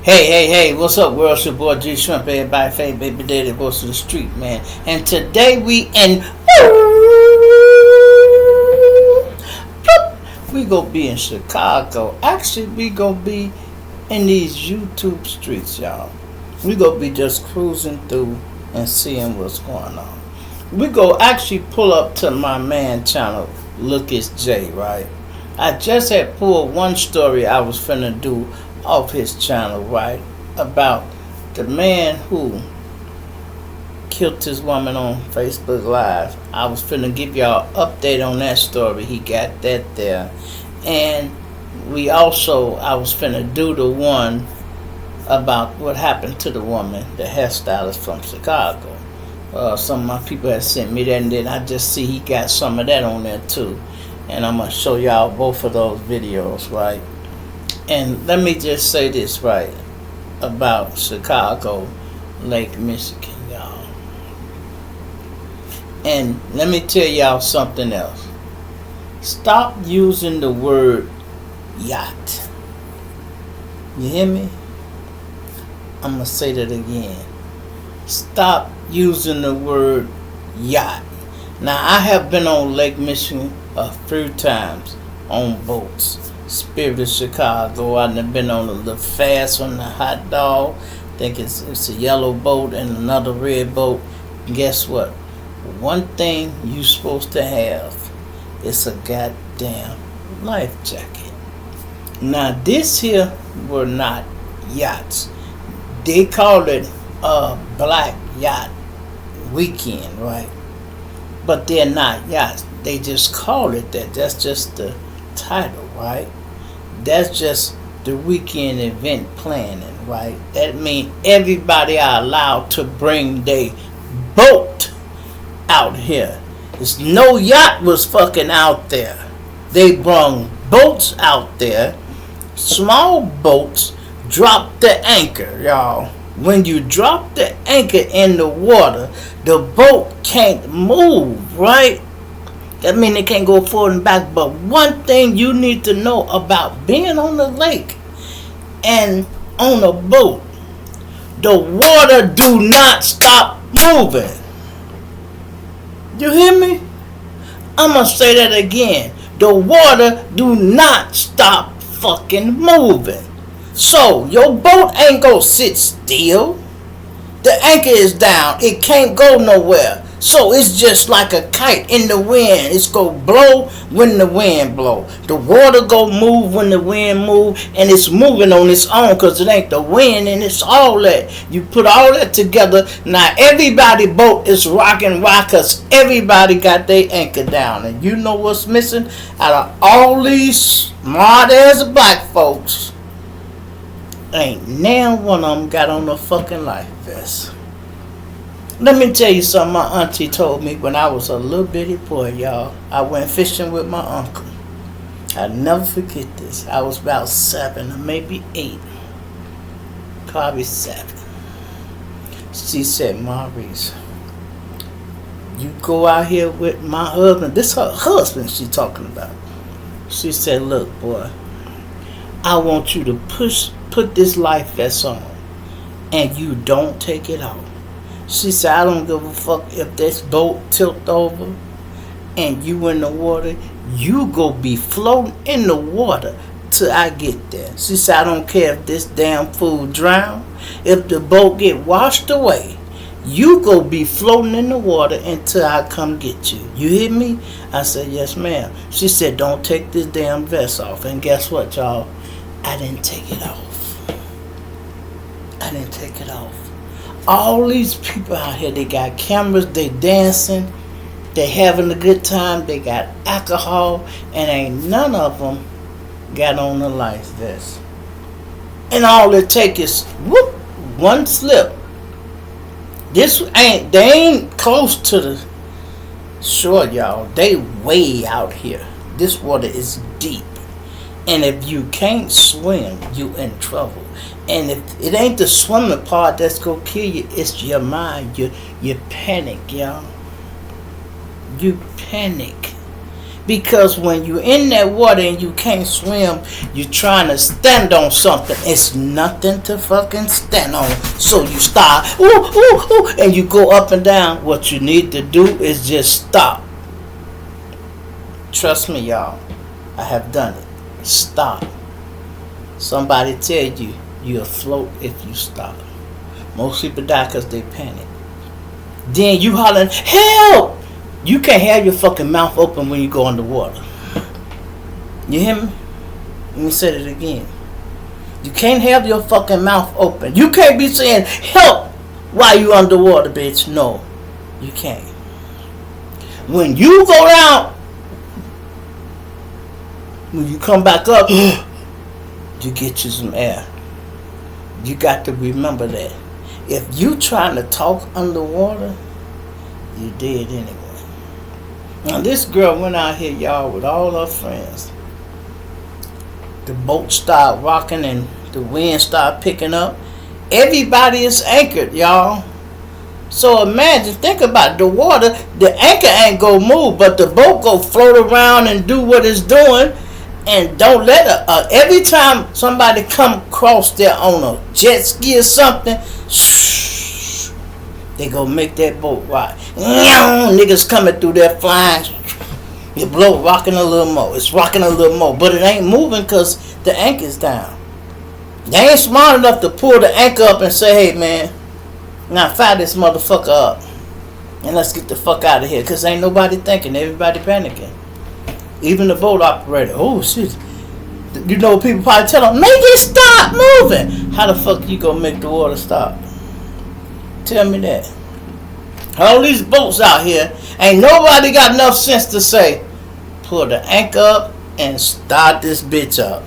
Hey, what's up, world? It's your boy G Shrimp, everybody, fake baby daddy, voice of the street, man. And today we gonna be in Chicago. Actually, we gonna be in these YouTube streets, y'all. We gonna be just cruising through and seeing what's going on. We go actually pull up to my man channel, Look It's Jay, right? I just had pulled one story I was finna do off his channel, right, about the man who killed his woman on Facebook Live. I was finna give y'all an update on that story. He got that there. And I was finna do the one about what happened to the woman, the hairstylist from Chicago. Some of my people had sent me that, and then I just see he got some of that on there too. And I'm gonna show y'all both of those videos, right? And let me just say this, right, about Chicago, Lake Michigan, y'all. And let me tell y'all something else. Stop using the word yacht. You hear me? I'm going to say that again. Stop using the word yacht. Now, I have been on Lake Michigan a few times on boats. Spirit of Chicago. I've been on a little fast on the hot dog. I think it's a yellow boat and another red boat. Guess what? One thing you supposed to have is a goddamn life jacket. Now this here were not yachts. They called it a black yacht weekend, right? But they're not yachts. They just call it that. That's just the title, right? That's just the weekend event planning, right? That means everybody are allowed to bring their boat out here. There's no yacht was fucking out there. They brung boats out there. Small boats drop the anchor, y'all. When you drop the anchor in the water, the boat can't move, right? That means it can't go forward and back. But one thing you need to know about being on the lake and on a boat, the water do not stop moving. You hear me? I'm going to say that again. The water do not stop fucking moving. So your boat ain't going to sit still. The anchor is down. It can't go nowhere. So it's just like a kite in the wind. It's going to blow when the wind blow. The water go move when the wind move. And it's moving on its own because it ain't the wind. And it's all that. You put all that together. Now everybody boat is rocking because everybody got their anchor down. And you know what's missing? Out of all these smart ass black folks, ain't now one of them got on a fucking life vest. Let me tell you something my auntie told me when I was a little bitty boy, y'all. I went fishing with my uncle. I'll never forget this. I was about 7 or maybe 8. Probably 7. She said, Maurice, you go out here with my husband. This her husband she talking about. She said, look, boy, I want you to put this life vest on and you don't take it off. She said, I don't give a fuck if this boat tilt over and you in the water. You go be floating in the water till I get there. She said, I don't care if this damn fool drown. If the boat get washed away, you go be floating in the water until I come get you. You hear me? I said, yes, ma'am. She said, don't take this damn vest off. And guess what, y'all? I didn't take it off. I didn't take it off. All these people out here, they got cameras, they dancing, they having a good time, they got alcohol, and ain't none of them got on the life vest. And all it take is whoop, one slip. They ain't close to the shore, y'all. They way out here. This water is deep. And if you can't swim, you in trouble. And if it ain't the swimming part that's gonna kill you, it's your mind. You panic, y'all. You panic. Because when you're in that water and you can't swim, you're trying to stand on something. It's nothing to fucking stand on. So you start, ooh, ooh, ooh, and you go up and down. What you need to do is just stop. Trust me, y'all. I have done it. Stop. Somebody tell you you'll float if you stop. Most people die because they panic. Then you hollering, help! You can't have your fucking mouth open when you go underwater. You hear me? Let me say it again. You can't have your fucking mouth open. You can't be saying help while you underwater, bitch. No, you can't. When you go down, when you come back up, you get you some air. You got to remember that. If you trying to talk underwater, you dead anyway. Now this girl went out here, y'all, with all her friends. The boat started rocking and the wind started picking up. Everybody is anchored, y'all. So imagine, think about the water. The anchor ain't go move, but the boat go float around and do what it's doing. And don't let her. Every time somebody come across there on a jet ski or something, shh, they go make that boat rock. Niggas coming through there flying. The boat rocking a little more. It's rocking a little more, but it ain't moving because the anchor's down. They ain't smart enough to pull the anchor up and say, hey man, now fire this motherfucker up and let's get the fuck out of here, because ain't nobody thinking. Everybody panicking. Even the boat operator. Oh shit. You know, people probably tell them, make it stop moving. How the fuck you gonna make the water stop? Tell me that. All these boats out here, ain't nobody got enough sense to say, pull the anchor up and start this bitch up.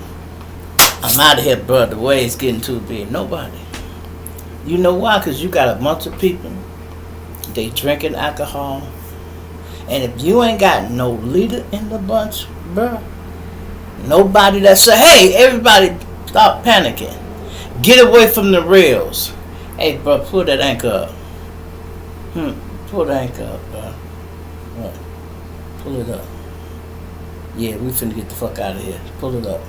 I'm out of here, bro. The wave's getting too big. Nobody. You know why? Because you got a bunch of people. They drinking alcohol. And if you ain't got no leader in the bunch, bro, nobody that say, hey, everybody stop panicking. Get away from the rails. Hey, bro, pull that anchor up. Pull the anchor up, bro. What? Pull it up. Yeah, we finna get the fuck out of here. Pull it up.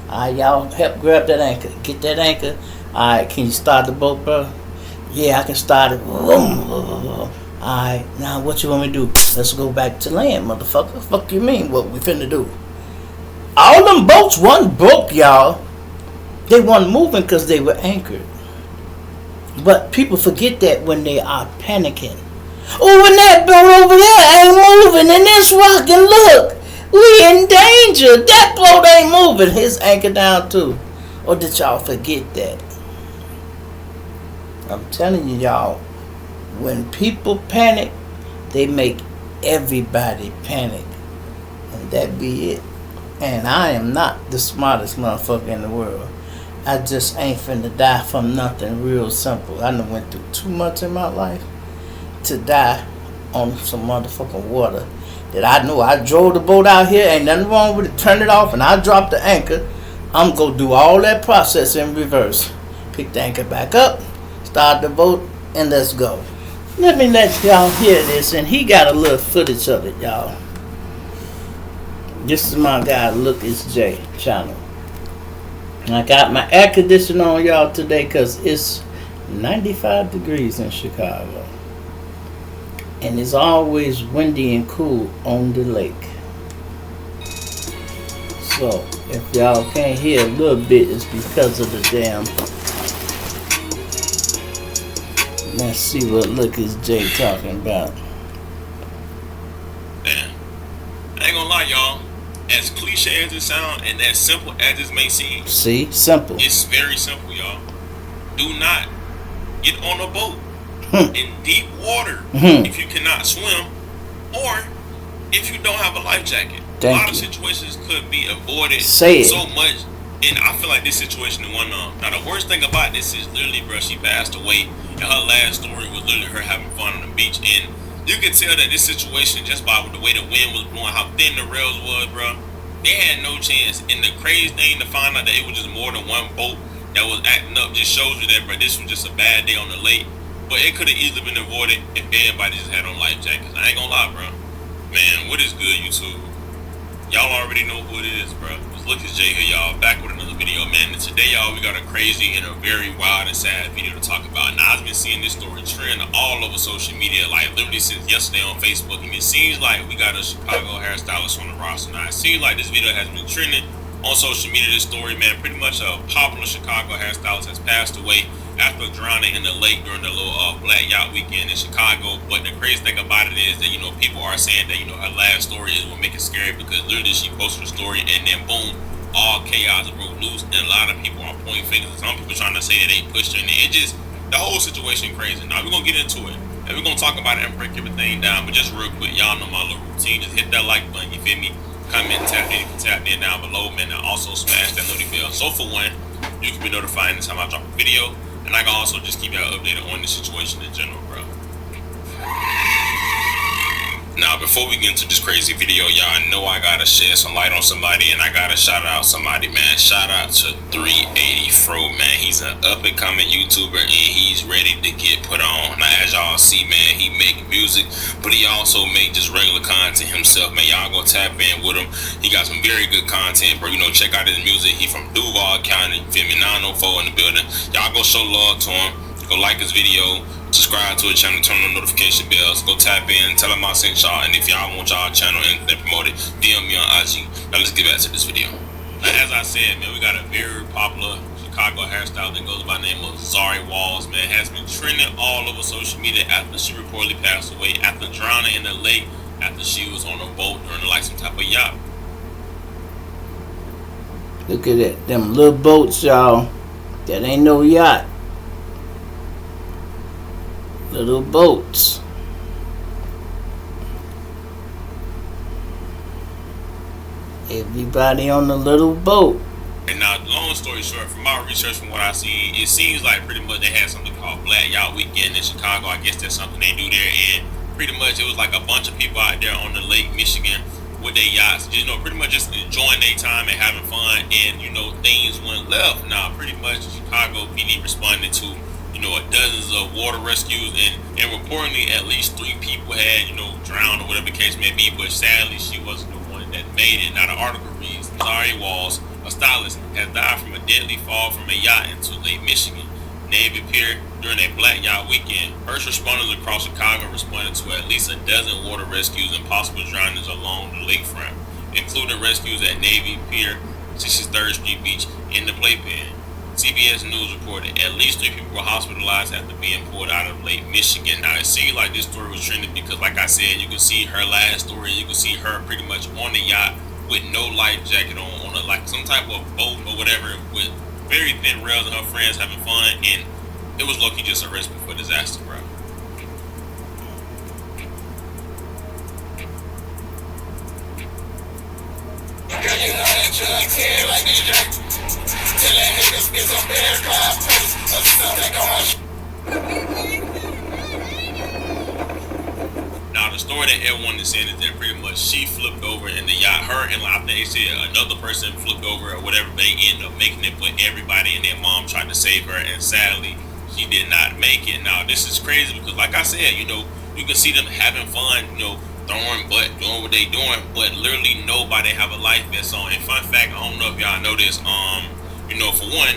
Alright, y'all help grab that anchor. Get that anchor. Alright, can you start the boat, bro? Yeah, I can start it. Alright, now what you want me to do? Let's go back to land, motherfucker. Fuck you mean what we finna do? All them boats wasn't broke, y'all. They wasn't moving because they were anchored. But people forget that when they are panicking. Oh, and that boat over there ain't moving and it's rocking. Look, we in danger. That boat ain't moving. His anchor down too. Or did y'all forget that? I'm telling you, y'all, when people panic, they make everybody panic. And that be it. And I am not the smartest motherfucker in the world. I just ain't finna die from nothing real simple. I done went through too much in my life to die on some motherfucking water. That I know I drove the boat out here, ain't nothing wrong with it, turned it off, and I dropped the anchor. I'm gonna do all that process in reverse. Pick the anchor back up, start the boat, and let's go. Let me let y'all hear this, and he got a little footage of it, y'all. This is my guy, Look It's Jay channel. And I got my air conditioner on, y'all, today because it's 95 degrees in Chicago. And it's always windy and cool on the lake. So, if y'all can't hear a little bit, it's because of the damn... Let's see what Look It's Jay talking about. Damn. I ain't gonna lie, y'all. As cliche as it sounds and as simple as it may seem, see, simple. It's very simple, y'all. Do not get on a boat in deep water if you cannot swim, or if you don't have a life jacket. A lot of situations could be avoided so much, and I feel like this situation is one of them. Now the worst thing about this is literally, bro, she passed away, and her last story was literally her having fun on the beach, and you can tell that this situation, just by the way the wind was blowing, how thin the rails was, bro, they had no chance. And the crazy thing to find out that it was just more than one boat that was acting up just shows you that, bro, this was just a bad day on the lake. But it could have easily been avoided if everybody just had on life jackets. I ain't gonna lie, bro. Man, what is good, YouTube? Y'all already know who it is, bro. It's Look, it's Jay here, y'all, back with another video, man. And today, y'all, we got a crazy and a very wild and sad video to talk about. Now, I've been seeing this story trend all over social media, like literally since yesterday on Facebook, and it seems like we got a Chicago hairstylist on the roster. Now, it seems like this video has been trending on social media. This story, man, pretty much a popular Chicago hairstylist has passed away after drowning in the lake during the little black yacht weekend in Chicago. But the crazy thing about it is that, you know, people are saying that, you know, her last story is what makes it scary, because literally she posted a story and then boom, all chaos broke loose, and a lot of people are pointing fingers. Some people trying to say that they pushed her, and it just, the whole situation crazy. Now we're gonna get into it and we're gonna talk about it and break everything down. But just real quick, y'all know my little routine. Just hit that like button, you feel me? Comment, tap in, down below, man, and also smash that notification bell. So for one, you can be notified anytime I drop a video. And I can also just keep y'all updated on the situation in general, bro. Now, before we get into this crazy video, y'all know I gotta shed some light on somebody, and I gotta shout out somebody, man. Shout out to 380 Fro, man. He's an up-and-coming YouTuber, and he's ready to get put on. Now, as y'all see, man, he make music, but he also make just regular content himself, man. Y'all go tap in with him. He got some very good content, bro. You know, check out his music. He from Duval County, feel me? 904 in the building. Y'all go show love to him. Go like his video. Subscribe to his channel, turn on notification bells, go tap in, tell him I sent y'all, and if y'all want y'all channel and promote it, DM me on IG. Now let's get back to this video. Now, as I said, man, we got a very popular Chicago hairstyle that goes by the name of Zari Walls, man. Has been trending all over social media after she reportedly passed away after drowning in the lake after she was on a boat during like some type of yacht. Look at that, them little boats, y'all. That ain't no yacht. Little boats. Everybody on the little boat. And now, long story short, from my research, from what I see, it seems like pretty much they had something called Black Yacht Weekend in Chicago. I guess that's something they do there, and pretty much it was like a bunch of people out there on the Lake Michigan with their yachts, you know, pretty much just enjoying their time and having fun, and, you know, things went left. Now, pretty much Chicago PD responded to, you know, dozens of water rescues, and reportedly at least 3 people had, you know, drowned or whatever the case may be, but sadly she wasn't the one that made it. Now the article reads, Zari Walls, a stylist, has died from a deadly fall from a yacht into Lake Michigan, Navy Pier during a black yacht weekend. First responders across Chicago responded to at least a dozen water rescues and possible drownings along the lakefront, including rescues at Navy Pier, 63rd Street Beach, in the playpen. CBS News reported at least 3 people were hospitalized after being pulled out of Lake Michigan. Now, it seemed like this story was trending because, like I said, you can see her last story. You can see her pretty much on the yacht with no life jacket on a, like some type of boat or whatever, with very thin rails, and her friends having fun. And it was low-key just a recipe for disaster, bro. Now, the story that everyone is saying is that pretty much she flipped over in the yacht. Her and I think they said another person flipped over or whatever. They ended up making it, but everybody and their mom tried to save her, and sadly, she did not make it. Now, this is crazy because, like I said, you know, you can see them having fun, you know, throwing butt, doing what they doing, but literally nobody have a life vest on. And fun fact, I don't know if y'all know this, you know, for one,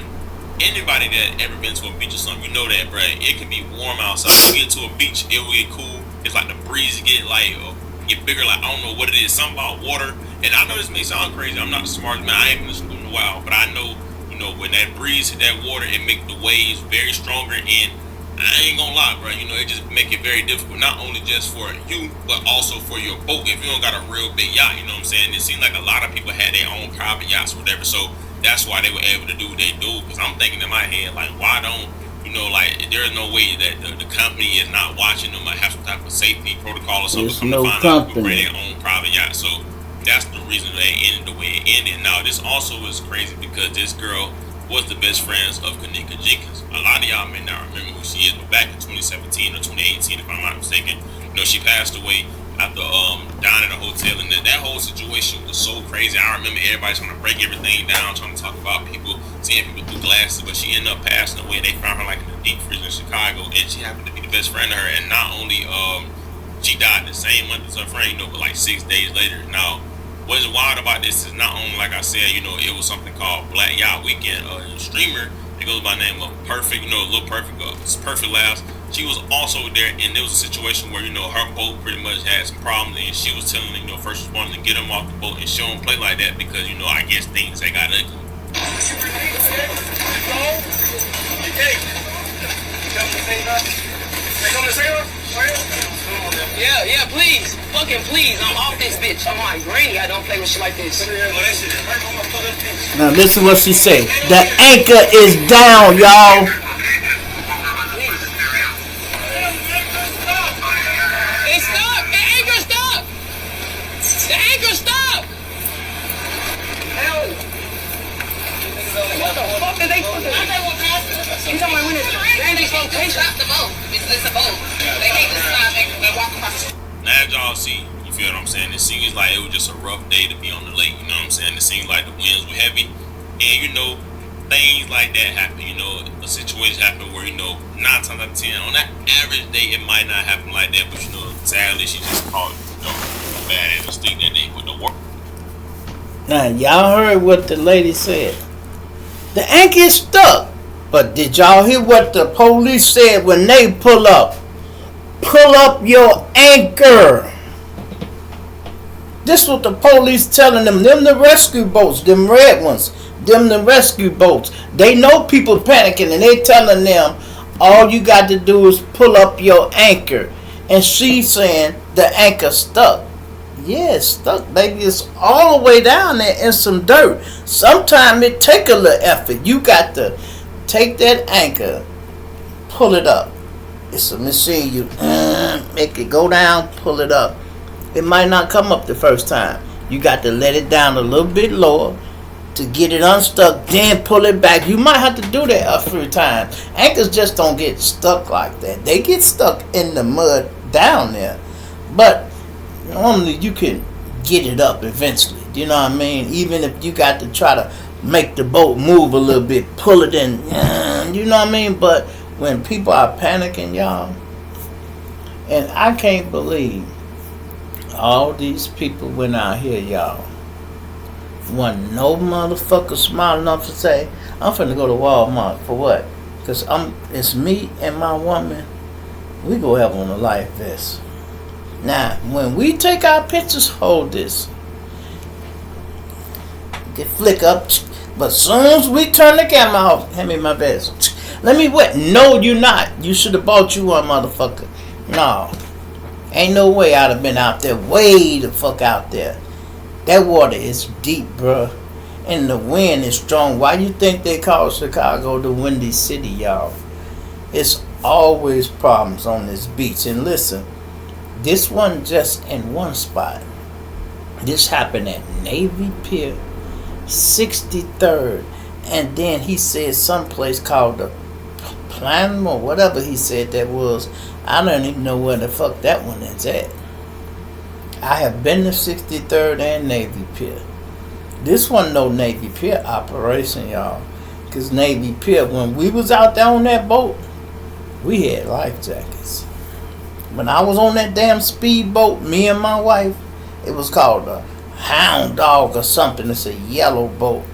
anybody that ever been to a beach or something, you know that, bro, it can be warm outside. You get to a beach, it will get cool. It's like the breeze get like, get bigger, like, I don't know what it is, something about water. And I know this may sound crazy, I'm not the smartest man, I ain't been to school in a while, but I know, you know, when that breeze hit that water, it make the waves very stronger. And I ain't gonna lie, bro, you know, it just make it very difficult, not only just for you, but also for your boat. If you don't got a real big yacht, you know what I'm saying? It seemed like a lot of people had their own private yachts or whatever, so that's why they were able to do what they do. Because I'm thinking in my head, like, why don't, you know, like, there's no way that the company is not watching them, like, have some type of safety protocol or something. There's no company. Bring their own private yacht, so that's the reason they ended the way it ended. Now, this also is crazy because this girl was the best friends of Kanika Jenkins. A lot of y'all may not remember who she is, but back in 2017 or 2018, if I'm not mistaken, you know, she passed away after down in a hotel, and that whole situation was so crazy. I remember everybody trying to break everything down, trying to talk about people, seeing people through glasses, but she ended up passing away. They found her like in the deep freeze in Chicago, and she happened to be the best friend of her. And not only she died the same month as her friend, you know, but like 6 days later. Now, what's wild about this is not only, like I said, you know, it was something called Black Yacht Weekend. A streamer that goes by the name of Perfect, you know, Little Perfect, Perfect Labs. She was also there, and there was a situation where, you know, her boat pretty much had some problems, and she was telling, you know, first responders to get them off the boat and show them play like that because, you know, I guess things they got ugly. Yeah, please. Fucking please. I'm off this bitch. I'm like, Granny, I don't play with shit like this. Now listen what she say. The anchor is down, y'all. It's stuck. The anchor stuck. The anchor stuck. Hell. What the fuck did they fucking... You talking about when it's Randy's location? Stop the boat. It's a boat. They can't just stop and walk across. Now as y'all see, you feel what I'm saying? It seems like it was just a rough day to be on the lake, you know what I'm saying? It seems like the winds were heavy, and you know, things like that happen, you know, a situation happened where, you know, 9 times out of 10, on that average day, it might not happen like that, but you know, sadly, she just caught, you know, a bad ass mistake that day with the work. Now, y'all heard what the lady said. The anchor is stuck. But did y'all hear what the police said when they pull up? Pull up your anchor. This what the police telling them. Them the rescue boats. Them red ones. Them the rescue boats. They know people panicking and they telling them all you got to do is pull up your anchor. And she's saying the anchor stuck. Yeah, it's stuck, baby. It's all the way down there in some dirt. Sometimes it take a little effort. You got to take that anchor, pull it up. It's a machine. You make it go down, pull it up. It might not come up the first time. You got to let it down a little bit lower to get it unstuck, then pull it back. You might have to do that a few times. Anchors just don't get stuck like that. They get stuck in the mud down there. But normally you can get it up eventually. You know what I mean? Even if you got to try to make the boat move a little bit, pull it in, you know what I mean? But when people are panicking, y'all, and I can't believe all these people went out here, y'all. Wasn't no motherfucker smart enough to say, I'm finna go to Walmart for what? Because it's me and my woman. We go have on a life vest. Now, when we take our pictures, hold this. Get flick up. But soon as we turn the camera off, hand me my vest. Let me wet. No, you not. You should have bought you one, motherfucker. No. Ain't no way I'd have been out there. Way the fuck out there. That water is deep, bruh. And the wind is strong. Why you think they call Chicago the Windy City, y'all? It's always problems on this beach. And listen, this wasn't just in one spot. This happened at Navy Pier, 63rd, and then he said someplace called the Plan or whatever he said that was. I don't even know where the fuck that one is at. I have been to 63rd and Navy Pier. This wasn't no Navy Pier operation, y'all, because Navy Pier, when we was out there on that boat, we had life jackets. When I was on that damn speedboat, me and my wife, it was called a Hound Dog or something. It's a yellow boat.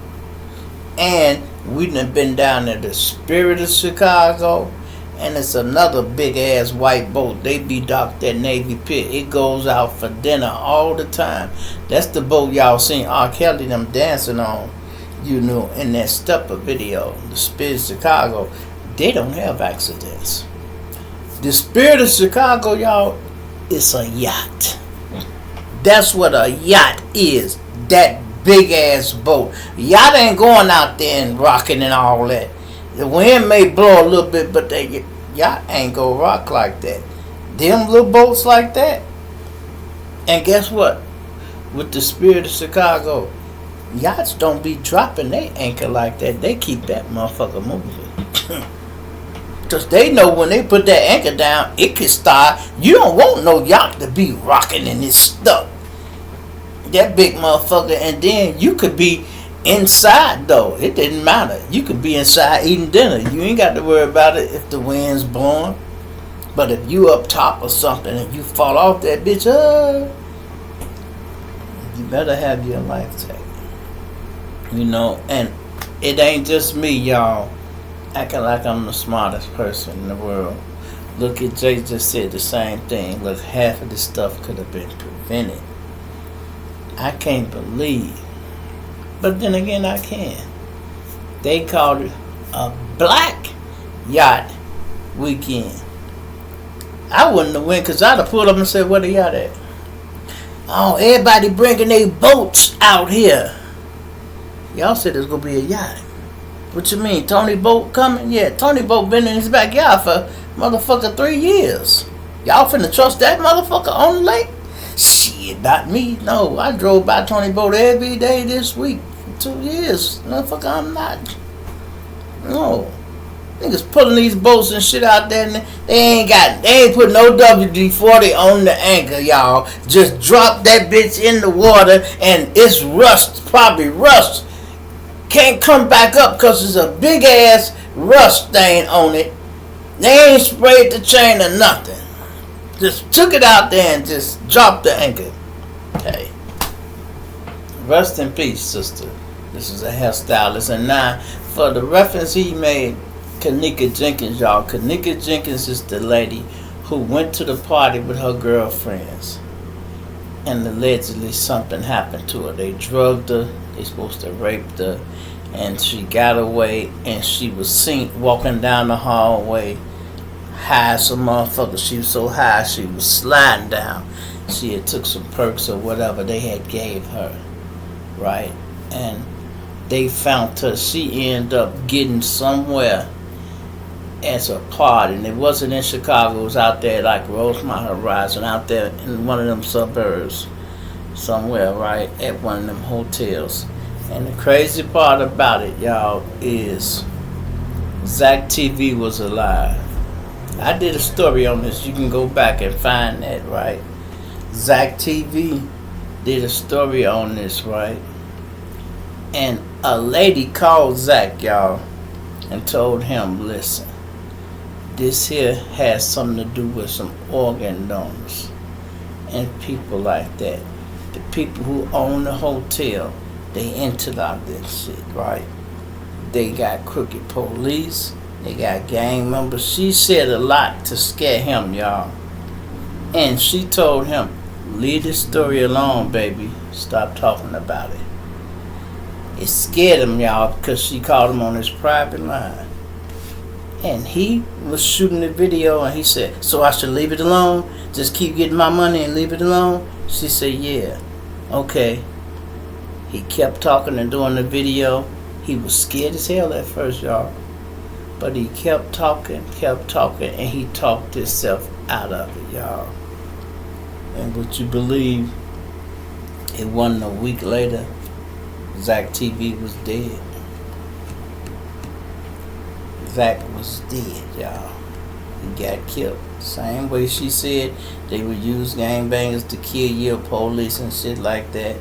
And we done been down there, the Spirit of Chicago, and it's another big ass white boat. They be docked at Navy Pier. It goes out for dinner all the time. That's the boat y'all seen R. Kelly them dancing on, you know, in that Stepper video. The Spirit of Chicago, they don't have accidents. The Spirit of Chicago, y'all, is a yacht. That's what a yacht is. That big ass boat. Yacht ain't going out there and rocking and all that. The wind may blow a little bit, but the yacht ain't gonna rock like that. Them little boats like that. And guess what? With the Spirit of Chicago, yachts don't be dropping their anchor like that. They keep that motherfucker moving. Because they know when they put that anchor down, it can start. You don't want no yacht to be rocking and it's stuck. That big motherfucker, and then you could be inside though. It didn't matter. You could be inside eating dinner. You ain't got to worry about it if the wind's blowing. But if you up top or something and you fall off that bitch, You better have your life jacket. You know, and it ain't just me, y'all, acting like I'm the smartest person in the world. Look at Jay just said the same thing. Look, half of this stuff could have been prevented. I can't believe. But then again, I can. They called it a black yacht weekend. I wouldn't have went because I'd have pulled up and said, where the yacht at? Oh, everybody bringing their boats out here. Y'all said there's going to be a yacht. What you mean, Tony Boat coming? Yeah, Tony Boat been in his backyard for motherfucker 3 years. Y'all finna trust that motherfucker on the lake? Shit, not me. No, I drove by Tony Boat every day this week for 2 years. Motherfucker, I'm not. No. Niggas pulling these boats and shit out there and they ain't put no WD-40 on the anchor, y'all. Just drop that bitch in the water and it's rust, probably rust. Can't come back up because there's a big ass rust stain on it. They ain't sprayed the chain or nothing. Just took it out there and just dropped the anchor. Okay. Rest in peace, sister. This is a hairstylist. And now, for the reference he made, Kanika Jenkins, y'all. Kanika Jenkins is the lady who went to the party with her girlfriends. And allegedly something happened to her. They drugged her. They supposed to rape her. And she got away. And she was seen walking down the hallway. High as a motherfucker. She was so high she was sliding down. She had took some perks or whatever they had gave her. Right? And they found her. She ended up getting somewhere as a party. And it wasn't in Chicago. It was out there like Rosemont Horizon. Out there in one of them suburbs. Somewhere, right? At one of them hotels. And the crazy part about it, y'all, is Zach TV was alive. I did a story on this. You can go back and find that, right? Zach TV did a story on this, right? And a lady called Zach, y'all, and told him, listen, this here has something to do with some organ donors and people like that. The people who own the hotel, they interlock this shit, right? They got crooked police. They got gang members. She said a lot to scare him, y'all. And she told him, leave this story alone, baby. Stop talking about it. It scared him, y'all, because she called him on his private line. And he was shooting the video and he said, so I should leave it alone? Just keep getting my money and leave it alone? She said, yeah. Okay. He kept talking and doing the video. He was scared as hell at first, y'all. But he kept talking, and he talked himself out of it, y'all. And would you believe it wasn't a week later, Zach TV was dead. Zach was dead, y'all. He got killed. Same way she said they would use gangbangers to kill your police and shit like that.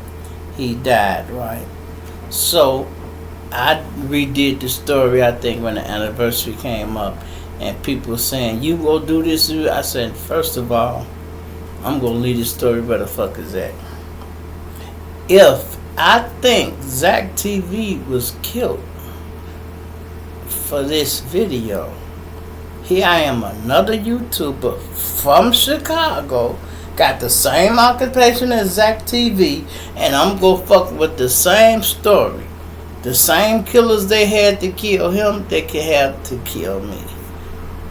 He died, right? So I redid the story, I think, when the anniversary came up, and people were saying, you go do this. I said, first of all, I'm going to leave this story where the fuck is that. If I think Zach TV was killed for this video, here I am, another YouTuber from Chicago, got the same occupation as Zach TV, and I'm going to fuck with the same story. The same killers they had to kill him, they could have to kill me.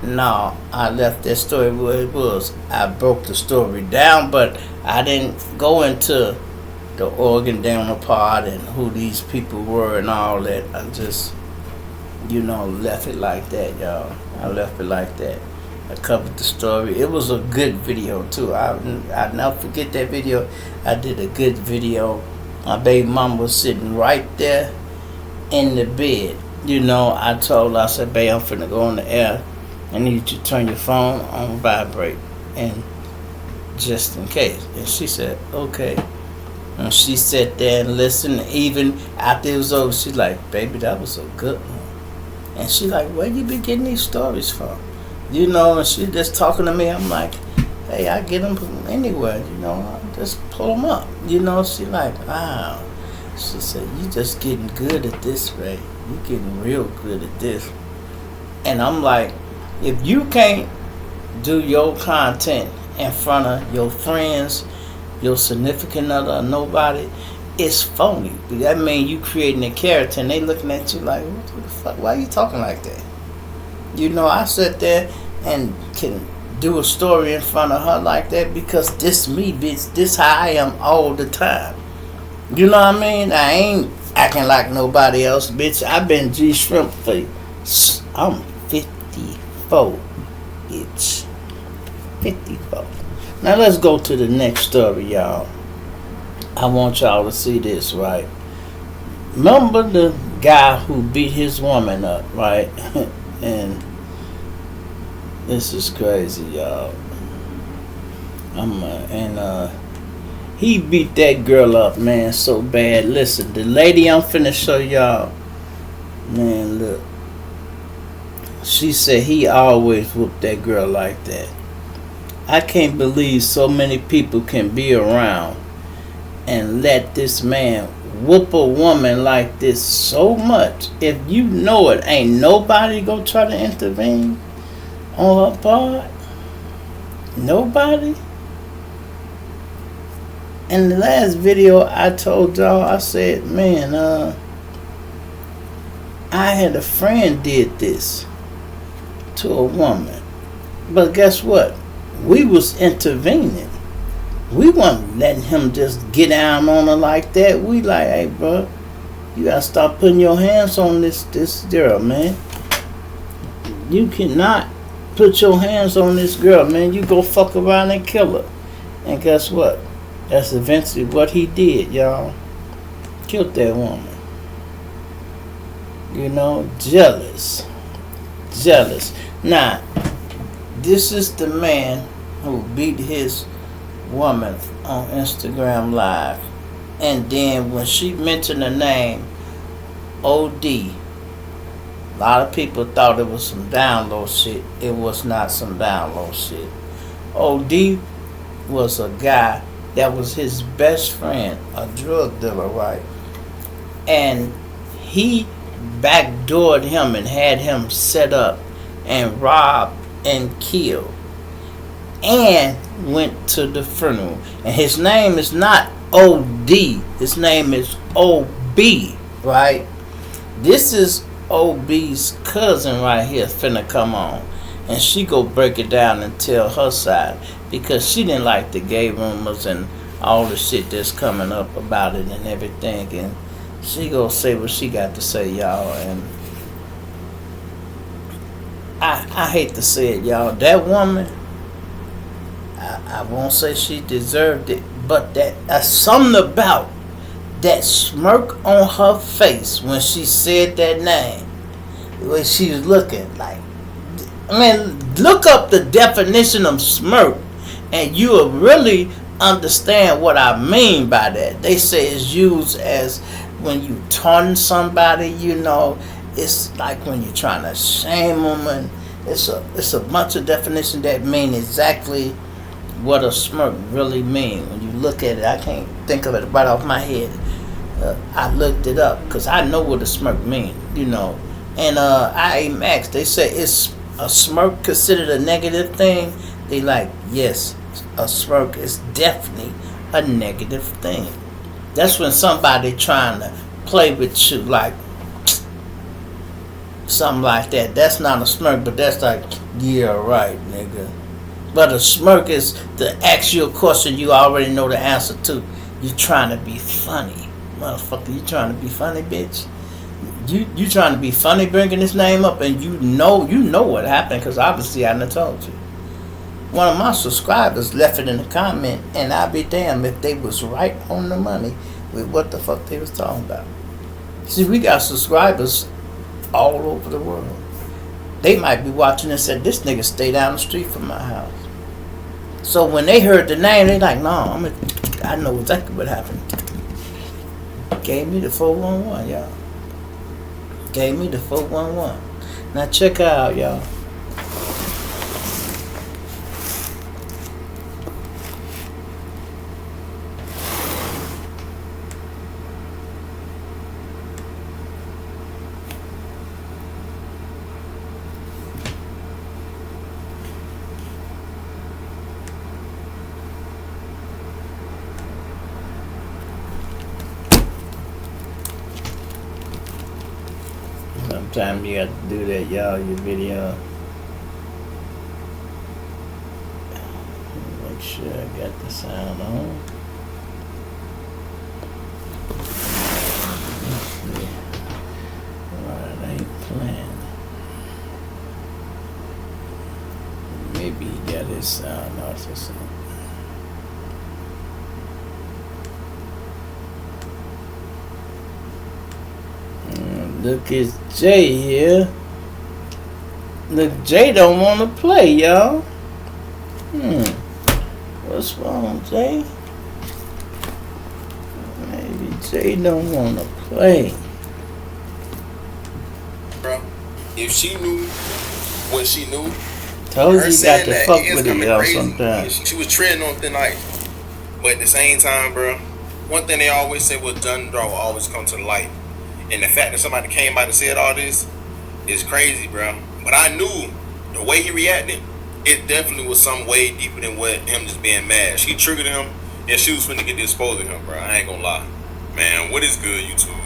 No, I left that story where it was. I broke the story down, but I didn't go into the organ donor part and who these people were and all that. I just, left it like that, y'all. I left it like that. I covered the story. It was a good video, too. I'll never forget that video. I did a good video. My baby mama was sitting right there in the bed. I told her, I said, babe, I'm finna go on the air. I need you to turn your phone on vibrate, and just in case. And she said, okay. And she sat there and listened. Even after it was over, she's like, baby, that was a good one. And she like, where you be getting these stories from? And she just talking to me. I'm like, Hey, I get them from anywhere, you know. I just pull them up, you know. She like, wow. She said, you just getting good at this, Ray. You getting real good at this. And I'm like, if you can't do your content in front of your friends, your significant other, or nobody, it's phony. That means you creating a character and they looking at you like, what the fuck? Why are you talking like that? You know, I sit there and can do a story in front of her like that because this me, bitch. This how I am all the time. You know what I mean? I ain't acting like nobody else, bitch. I've been G Shrimp for, I'm 54, bitch. 54. Now let's go to the next story, y'all. I want y'all to see this, right? Remember the guy who beat his woman up, right? And this is crazy, y'all. He beat that girl up, man, so bad. Listen, the lady I'm finna show y'all, man, look. She said he always whooped that girl like that. I can't believe so many people can be around and let this man whoop a woman like this so much. If you know it, ain't nobody gonna try to intervene on her part. Nobody. In the last video I told y'all, I said, man, I had a friend did this to a woman. But guess what? We was intervening. We wasn't letting him just get down on her like that. We like, hey, bro, you gotta stop putting your hands on this girl, man. You cannot put your hands on this girl, man. You go fuck around and kill her. And guess what? That's eventually what he did, y'all. Killed that woman. You know, jealous. Now, this is the man who beat his woman on Instagram Live. And then when she mentioned the name Obee, a lot of people thought it was some download shit. It was not some download shit. Obee was a guy that was his best friend, a drug dealer, right? And he backdoored him and had him set up and robbed and killed and went to the funeral. And his name is not O.D. His name is Obee, right? This is Obee's cousin right here finna come on. And she go break it down and tell her side. Because she didn't like the gay rumors and all the shit that's coming up about it and everything. And she go say what she got to say, y'all. And I hate to say it, y'all. That woman, I won't say she deserved it, but that's something about that smirk on her face when she said that name. The way she was looking like, I mean, look up the definition of smirk and you will really understand what I mean by that. They say it's used as when you taunt somebody, you know, it's like when you're trying to shame them, and it's a bunch of definitions that mean exactly what a smirk really means. When you look at it, I can't think of it right off my head. I looked it up because I know what a smirk means, you know. And I even asked, they say, is a smirk considered a negative thing? They like, yes, a smirk is definitely a negative thing. That's when somebody trying to play with you, like something like that. That's not a smirk, but that's like, yeah, right, nigga. But a smirk is to ask you a question you already know the answer to. You trying to be funny. Motherfucker, you trying to be funny, bitch? You trying to be funny bringing this name up, and you know what happened, because obviously I done told you. One of my subscribers left it in the comment, and I'd be damned if they was right on the money with what the fuck they was talking about. See, we got subscribers all over the world. They might be watching and said, this nigga stay down the street from my house. So when they heard the name, they like, no, I know exactly what happened. Gave me the 411, y'all. Gave me the 411. Now check her out, y'all. Sometimes you have to do that, y'all. Your video. Make sure I got the sound on. Alright, I ain't playing. Maybe he got his sound off or something. Look, it's Jay here. Look, Jay don't want to play, y'all. What's wrong, Jay? Maybe Jay don't want to play. Bro, if she knew what she knew, told you got to fuck with it, y'all, sometimes. She was treading on thin ice. But at the same time, bro, one thing they always say was done and will always come to the light. And the fact that somebody came by and said all this is crazy, bro. But I knew the way he reacted, it definitely was some way deeper than what him just being mad. She triggered him, and she was finna get disposed of him, bro. I ain't gonna lie. Man, what is good, YouTube?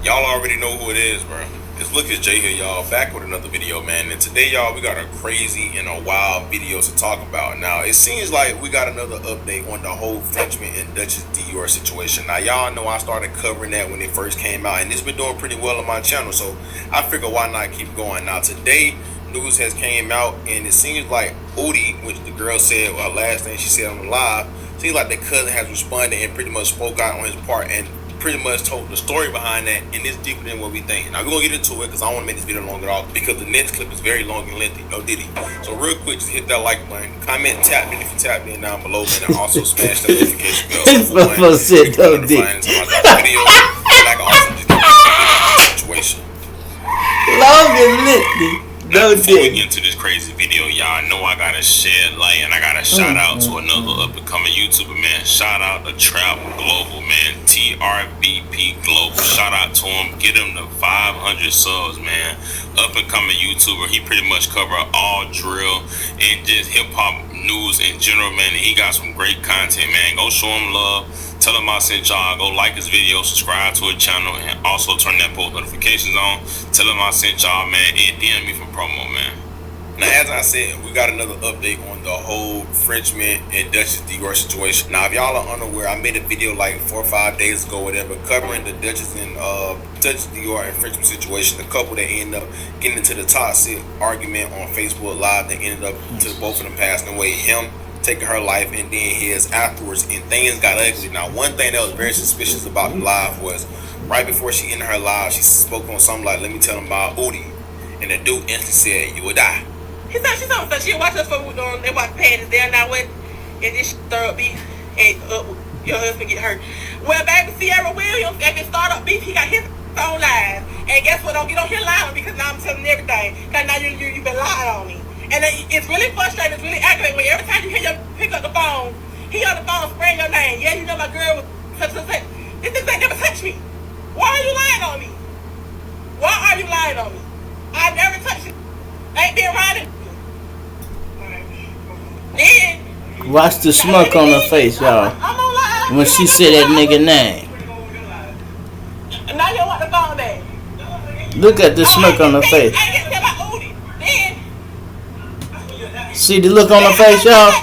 Y'all already know who it is, bro. Cause look at Jay here, y'all, back with another video, man. And today, y'all, we got a crazy and a wild video to talk about. Now, it seems like we got another update on the whole Frenchman and Duchess Dior situation. Now, y'all know I started covering that when it first came out, and it's been doing pretty well on my channel, so I figured why not keep going. Now, today, news has came out, and it seems like Obee, which the girl said, last thing she said on the live, seems like the cousin has responded and pretty much spoke out on his part and pretty much told the story behind that, and it's deeper than what we think. Now we're gonna get into it because I don't want to make this video longer at all, because the next clip is very long and lengthy. No diddy. So real quick, just hit that like button, comment, tap in if you tapped in down below, man, and also smash that notification bell. This motherfucker said no diddy. Video, and I can also just get the situation. Long and lengthy. No Before we get into this crazy video, y'all know I gotta shed light, and I gotta shout out to another up and coming YouTuber, man. Shout out to Trap Global, man. TRBP Global. Shout out to him. Get him to 500 subs, man. Up and coming YouTuber. He pretty much cover all drill and just hip hop news in general, man. And he got some great content, man. Go show him love. Tell him I sent y'all. Go like his video, subscribe to his channel, and also turn that post notifications on. Tell him I sent y'all, man, and DM me for promo, man. Now, as I said, we got another update on the whole Frenchman and Duchess Dior situation. Now, if y'all are unaware, I made a video like 4 or 5 days ago, whatever, covering the Duchess and Duchess Dior and Frenchman situation. The couple that ended up getting into the toxic argument on Facebook Live that ended up to both of them passing away. Him taking her life, and then his afterwards, and things got ugly. Now, one thing that was very suspicious about the live was right before she ended her live, she spoke on something like, "Let me tell him about Obee," and the dude instantly said, "You will die." She said she's on. She watched us for they watch panties there now when and this throw up beef and your husband get hurt. Well, baby, Sierra Williams at this startup beef, he got his own lies. And guess what? Don't get on here lying because now I'm telling everything. Cause now you've been lying on me. And it's really frustrating. It's really aggravating when every time you hear him pick up the phone, he on the phone spraying your name. Yeah, you know my girl was such and such. This nigga ain't never touched me. Why are you lying on me? Why are you lying on me? I never touched you. I ain't been around it. Then watch the smirk on her face, y'all. When she said that nigga name. Now you want the phone back. Look at the smirk on her face. See the look on her face, y'all?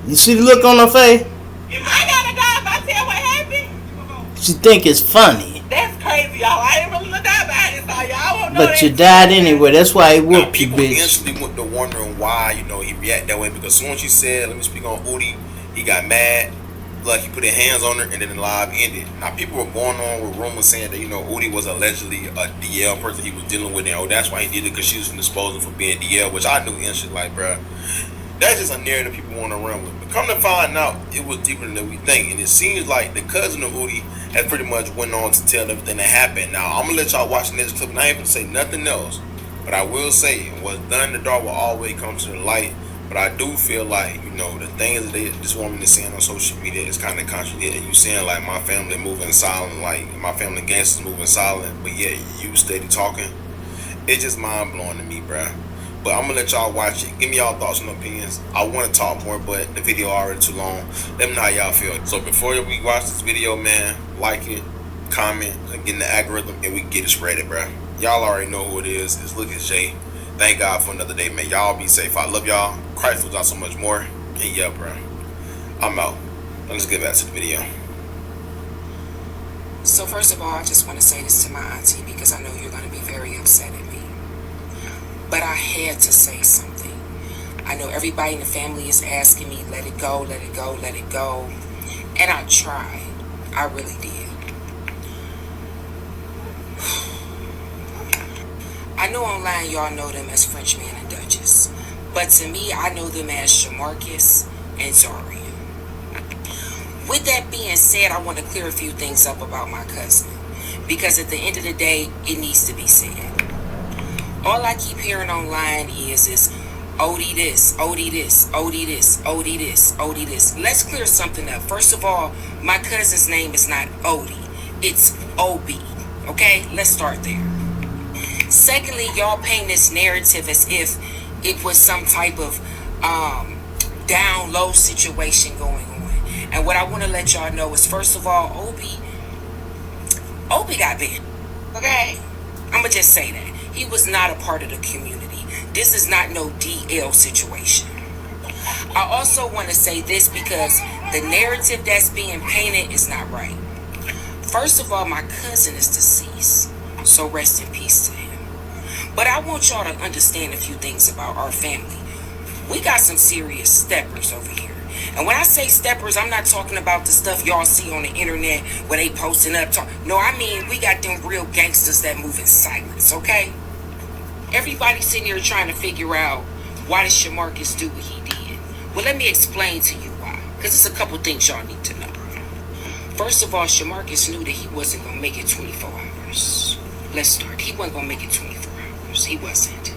You see the look on her face? I gotta die if I tell what happened. She think it's funny. That's crazy, y'all. I ain't really gonna die behind this, so y'all won't know. But you died anyway. That's why he whooped you, People bitch. instantly went to wondering why, he react that way, because as soon as she said, "Let me speak on Obee," he got mad. Like, he put his hands on her, and then the live ended. Now, people were going on with rumors saying that, Obee was allegedly a DL person he was dealing with, and that's why he did it, because she was disposal for being DL, which I knew instantly, like, bruh, that's just a narrative people want to run with. But come to find out, it was deeper than we think, and it seems like the cousin of Obee has pretty much went on to tell everything that happened. Now, I'm going to let y'all watch the next clip, and I ain't going to say nothing else, but I will say, what's done in the dark will always come to the light. But I do feel like, the things that this woman is saying on social media is kind of contradicting. You saying, like, my family moving silent, like, my family gangsters moving silent, but yet you steady talking. It's just mind-blowing to me, bruh. But I'm going to let y'all watch it. Give me y'all thoughts and opinions. I want to talk more, but the video already too long. Let me know how y'all feel. So before we watch this video, man, like it, comment, and get in the algorithm, and we can get it spreaded, bro. Y'all already know who it is. It's Lucas J. Thank God for another day, man. Y'all be safe. I love y'all. Christ was out so much more. And yeah, bro. I'm out. Let's get back to the video. So first of all, I just want to say this to my auntie because I know you're going to be very upset at me. But I had to say something. I know everybody in the family is asking me, let it go, let it go, let it go. And I tried. I really did. I know online y'all know them as Frenchman and Duchess. But to me, I know them as Shamarcus and Zaria. With that being said, I want to clear a few things up about my cousin. Because at the end of the day, it needs to be said. All I keep hearing online is Odie this, Odie this, Odie this, Odie this, Odie this. Let's clear something up. First of all, my cousin's name is not Odie. It's Obee. Okay? Let's start there. Secondly, y'all paint this narrative as if it was some type of down low situation going on. And what I want to let y'all know is, first of all, Obee got bit. Okay? I'm going to just say that. He was not a part of the community. This is not no DL situation. I also want to say this because the narrative that's being painted is not right. First of all, my cousin is deceased. So rest in peace to him. But I want y'all to understand a few things about our family. We got some serious steppers over here. And when I say steppers, I'm not talking about the stuff y'all see on the internet where they posting up. No, I mean, we got them real gangsters that move in silence, okay? Everybody's sitting here trying to figure out, why did Shamarcus do what he did? Well, let me explain to you why. Because there's a couple things y'all need to know. First of all, Shamarcus knew that he wasn't going to make it 24 hours. Let's start. He wasn't going to make it 24 hours. He wasn't.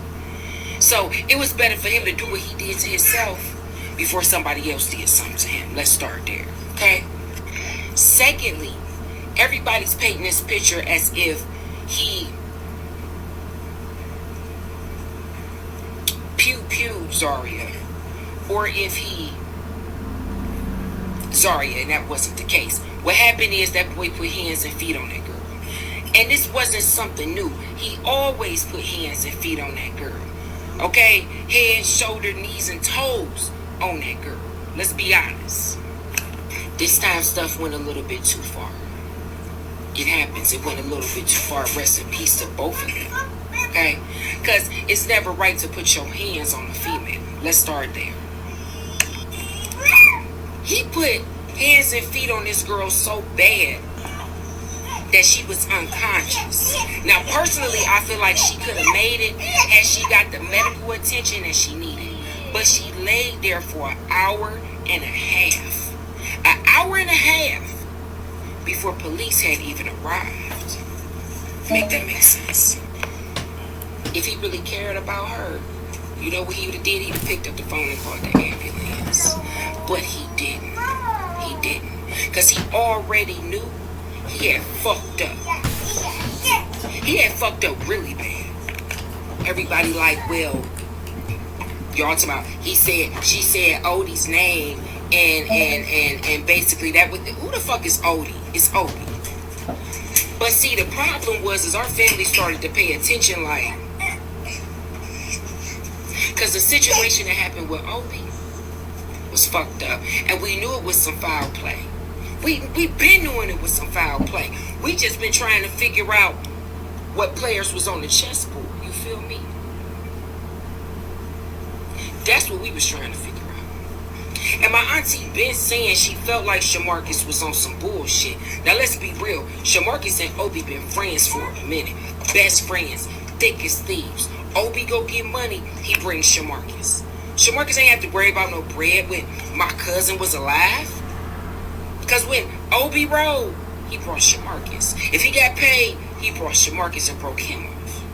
So it was better for him to do what he did to himself before somebody else did something to him. Let's start there, okay? Secondly, everybody's painting this picture as if he pew-pewed Zaria, or if he Zaria, and that wasn't the case. What happened is that boy put hands and feet on that girl. And this wasn't something new. He always put hands and feet on that girl. Okay? Head, shoulder, knees, and toes on that girl. Let's be honest. This time stuff went a little bit too far. It happens. It went a little bit too far. Rest in peace to both of them. Okay? Because it's never right to put your hands on a female. Let's start there. He put hands and feet on this girl so bad that she was unconscious. Now, personally, I feel like she could have made it had she got the medical attention that she needed. But she laid there for an hour and a half. An hour and a half before police had even arrived. Make that make sense? If he really cared about her, you know what he would have did? He'd have picked up the phone and called the ambulance. But he didn't. He didn't. Because he already knew he had fucked up. He had fucked up really bad. Everybody like, well, y'all talking about, she said Odie's name, and basically that was, who the fuck is Odie? It's Obee. But see, the problem was our family started to pay attention, like, because the situation that happened with Obee was fucked up, and we knew it was some foul play. We been knowing it was some foul play. We just been trying to figure out what players was on the chessboard. You feel me? That's what we was trying to figure out. And my auntie been saying she felt like Shamarcus was on some bullshit. Now let's be real. Shamarcus and Obee been friends for a minute. Best friends. Thick as thieves. Obee go get money, he brings Shamarcus. Shamarcus ain't have to worry about no bread when my cousin was alive. Because when Obee rode, he brought Shamarcus. If he got paid, he brought Shamarcus and broke him off.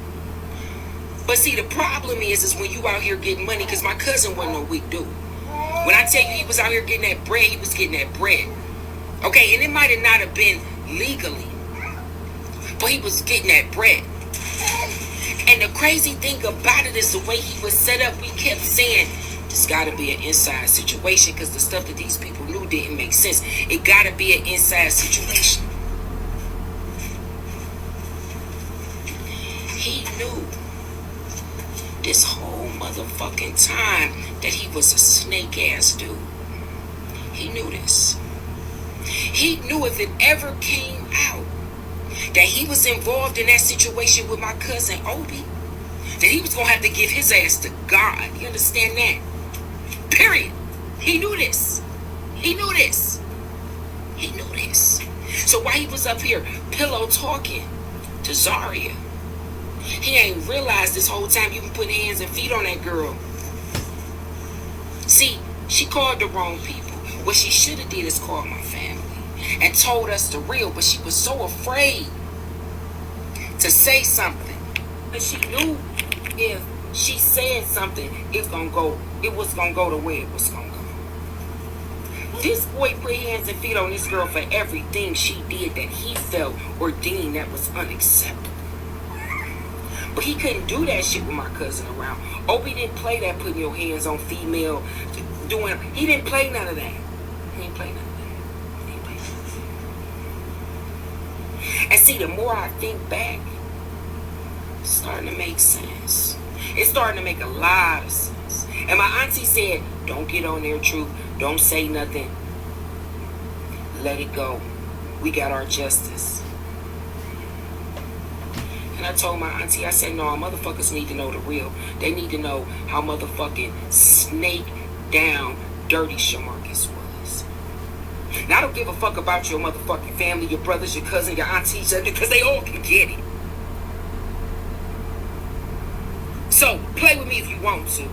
But see, the problem is when you out here getting money, because my cousin wasn't no weak dude. When I tell you he was out here getting that bread, he was getting that bread. Okay, and it might have not have been legally, but he was getting that bread. And the crazy thing about it is the way he was set up. We kept saying, this got to be an inside situation, because the stuff that these people knew didn't make sense. It got to be an inside situation. this whole motherfucking time that he was a snake ass dude. He knew this. He knew if it ever came out that he was involved in that situation with my cousin Obee, that he was gonna have to give his ass to God. You understand that? Period. He knew this. He knew this. He knew this. So while he was up here pillow talking to Zaria, he ain't realized this whole time you been putting hands and feet on that girl. See, she called the wrong people. What she should have did is call my family and told us the real, but she was so afraid to say something. But she knew if she said something, it was gonna go the way it was gonna go. This boy put hands and feet on this girl for everything she did that he felt or deemed that was unacceptable. But he couldn't do that shit with my cousin around. Obee didn't play that putting your hands on female, he didn't play none of that. He didn't play none of that. He didn't play none of that. And see, the more I think back, it's starting to make sense. It's starting to make a lot of sense. And my auntie said, don't get on there, Truth. Don't say nothing. Let it go. We got our justice. And I told my auntie, I said, no, motherfuckers need to know the real. They need to know how motherfucking snake down dirty Shamarcus was. Now, I don't give a fuck about your motherfucking family, your brothers, your cousin, your aunties, because they all can get it. So, play with me if you want to.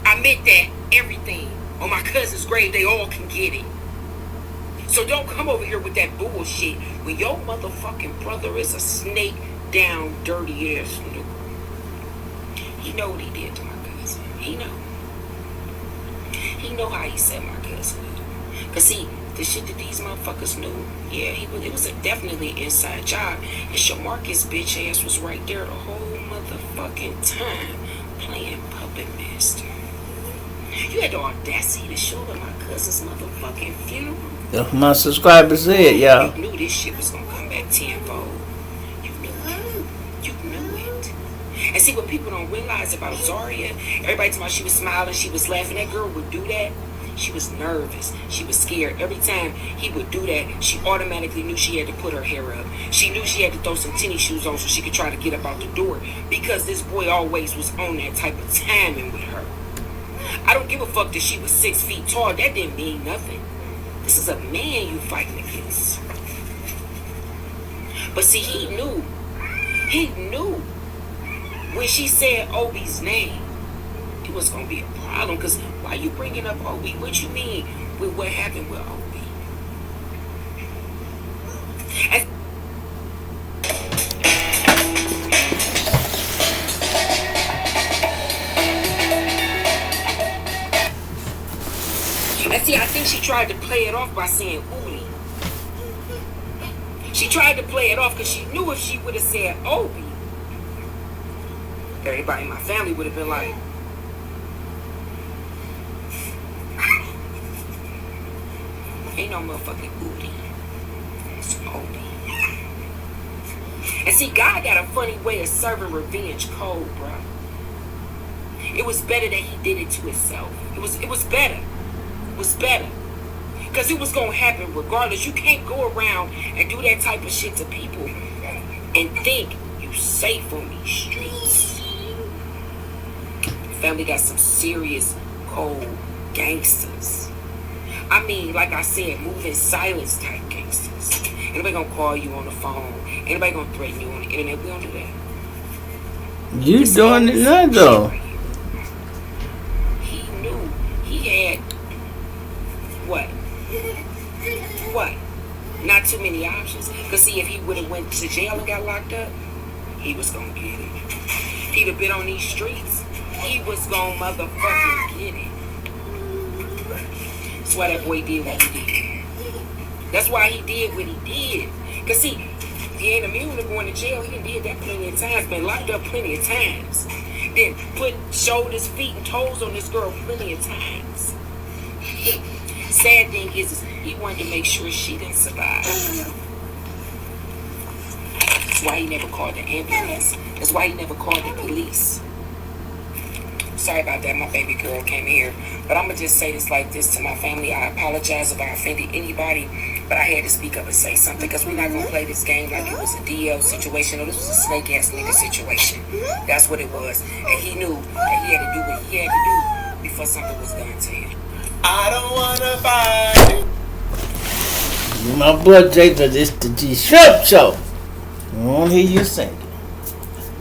I meant that everything on my cousin's grave, they all can get it. So don't come over here with that bullshit when your motherfucking brother is a snake down dirty ass nigga. He know what he did to my cousin. He know. He know how he set my cousin up. Cause see, the shit that these motherfuckers knew, yeah, it was definitely an inside job. And Shamarcus bitch ass was right there the whole motherfucking time playing puppet master. You had the audacity to show up at my cousin's motherfucking funeral. That's my subscribers said, y'all. You knew this shit was gonna come back tenfold. You knew it. You knew it. And see, what people don't realize about Zaria, everybody talking about she was smiling, she was laughing. That girl would do that. She was nervous. She was scared. Every time he would do that, she automatically knew she had to put her hair up. She knew she had to throw some tennis shoes on so she could try to get up out the door, because this boy always was on that type of timing with her. I don't give a fuck that she was 6 feet tall. That didn't mean nothing. This is a man you fighting against. But see, he knew when she said Obee's name, it was going to be a problem. Because why you bringing up Obee? What you mean with what happened with Obee? And see, I think she tried to play it off by saying Obee. She tried to play it off because she knew if she would have said Obee, everybody in my family would have been like, ain't no motherfucking Obee. It's Obee. And see, God got a funny way of serving revenge cold, bro. It was better that he did it to himself. It was better. It was better. Because it was going to happen regardless. You can't go around and do that type of shit to people and think you safe on these streets. Family got some serious, cold gangsters. I mean, like I said, moving silence type gangsters. Anybody going to call you on the phone? Anybody going to threaten you on the internet? We don't do that. You It's doing it now, though. He knew he had what? Not too many options. Because see, if he would have went to jail and got locked up, he was going to get it. He'd have been on these streets, he was going to motherfucking get it. That's why that boy did what he did. That's why he did what he did. Because see, he ain't immune to going to jail. He done did that plenty of times. Been locked up plenty of times. Then put shoulders, feet, and toes on this girl plenty of times. Sad thing is he wanted to make sure she didn't survive. That's why he never called the ambulance. That's why he never called the police. Sorry about that, my baby girl came here. But I'm going to just say this like this to my family. I apologize if I offended anybody, but I had to speak up and say something because we're not going to play this game like it was a DL situation or this was a snake-ass nigga situation. That's what it was. And he knew that he had to do what he had to do before something was done to him. I don't want to fight. My boy Jay, but it's the G Shrimp Show. I won't hear you singing.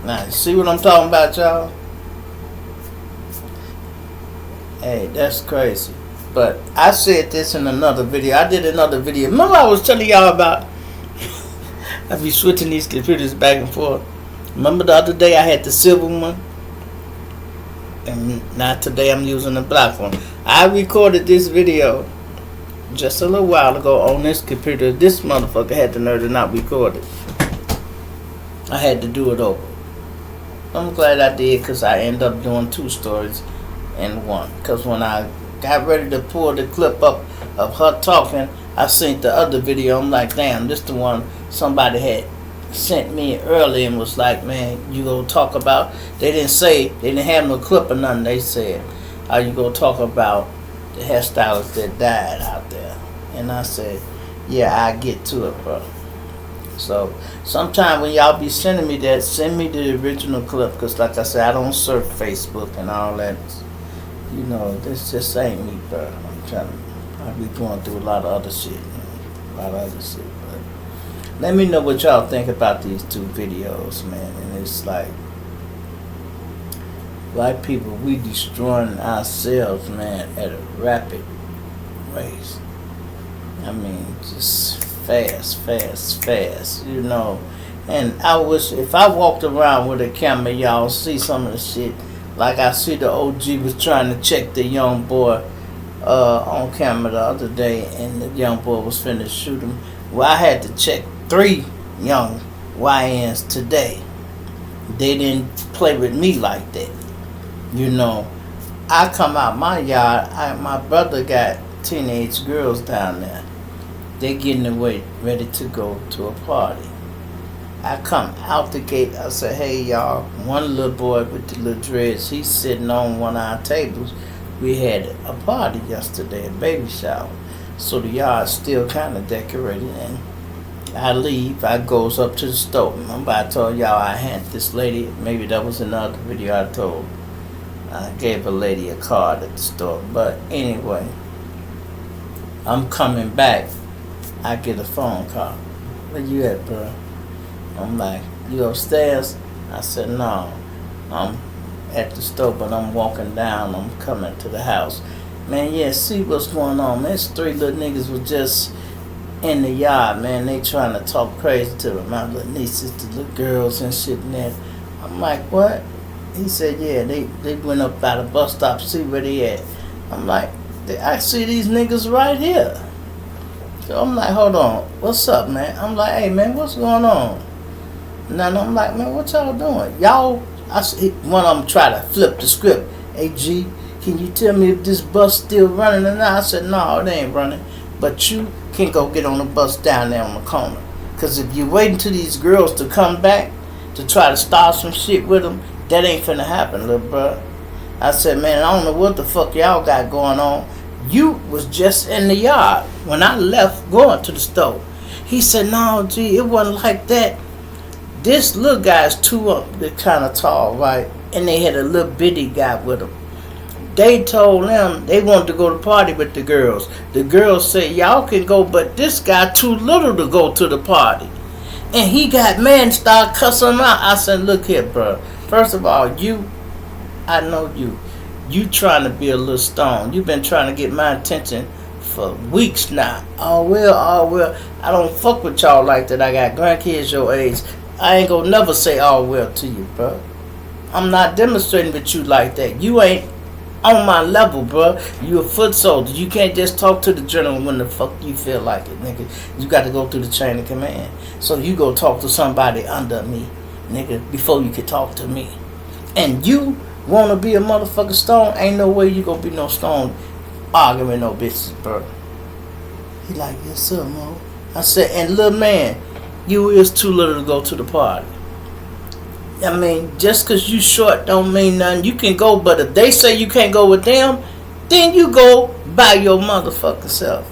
Now, you see what I'm talking about, y'all? Hey, that's crazy. But I said this in another video. I did another video. Remember I was telling y'all about I be switching these computers back and forth. Remember the other day I had the silver one? And now today I'm using the black one. I recorded this video just a little while ago on this computer. This motherfucker had the nerve to not record it. I had to do it over. I'm glad I did because I ended up doing 2 stories in one. Because when I got ready to pull the clip up of her talking, I seen the other video. I'm like, damn, this the one somebody had sent me early and was like, man, you gonna talk about, they didn't say, they didn't have no clip or nothing. They said, are you gonna talk about the hairstylist that died out there? And I said, yeah, I get to it, bro. So sometime when y'all be sending me that, send me the original clip, because like I said, I don't surf Facebook and all that. You know, this just ain't me, bro. I be going through a lot of other shit, man. But let me know what y'all think about these 2 videos, man. And it's like, black people, we destroying ourselves, man, at a rapid rate. I mean, just fast, you know. And I wish if I walked around with a camera, y'all see some of the shit. Like I see the OG was trying to check the young boy on camera the other day, and the young boy was finna shoot him. Well, I had to check 3 young YNs today. They didn't play with me like that. You know, I come out my yard, my brother got teenage girls down there. They getting away, ready to go to a party. I come out the gate, I say, hey y'all, one little boy with the little dreads, he's sitting on one of our tables. We had a party yesterday, a baby shower. So the yard's still kind of decorated, and I leave, I goes up to the store. Remember I told y'all I had this lady, maybe that was another video I told. I gave a lady a card at the store. But anyway, I'm coming back. I get a phone call. Where you at, bro? I'm like, you upstairs? I said, no. I'm at the store, but I'm walking down. I'm coming to the house. Man, yeah, see what's going on. Man, 3 little niggas was just in the yard, man. They trying to talk crazy to them. My little nieces, the little girls and shit and that. I'm like, what? He said, yeah, they went up by the bus stop, see where they at. I'm like, I see these niggas right here. So I'm like, hold on, what's up, man? I'm like, hey, man, what's going on? And I'm like, man, what y'all doing? Y'all, I see one of them try to flip the script. Hey, G, can you tell me if this bus still running or not? I said, no, it ain't running. But you can go get on the bus down there on the corner. Because if you're waiting till these girls to come back to try to start some shit with them, that ain't finna happen, little bro. I said, man, I don't know what the fuck y'all got going on. You was just in the yard when I left going to the store. He said, no, G, it wasn't like that. This little guy's 2 up, they're kind of tall, right? And they had a little bitty guy with them. They told them they wanted to go to party with the girls. The girls said, y'all can go, but this guy too little to go to the party. And he got mad and started cussing him out. I said, look here, bro. First of all, I know you. You trying to be a little stone. You've been trying to get my attention for weeks now. Oh well. I don't fuck with y'all like that. I got grandkids your age. I ain't gonna never say all well to you, bro. I'm not demonstrating with you like that. You ain't on my level, bro. You a foot soldier. You can't just talk to the general when the fuck you feel like it, nigga. You got to go through the chain of command. So you go talk to somebody under me, nigga, before you can talk to me. And you wanna be a motherfucking stone? Ain't no way you gonna be no stone arguing with no bitches, bro. He like, yes sir, Mo. I said, and little man, you is too little to go to the party. I mean, just because you short don't mean nothing. You can go, but if they say you can't go with them, then you go by your motherfucking self.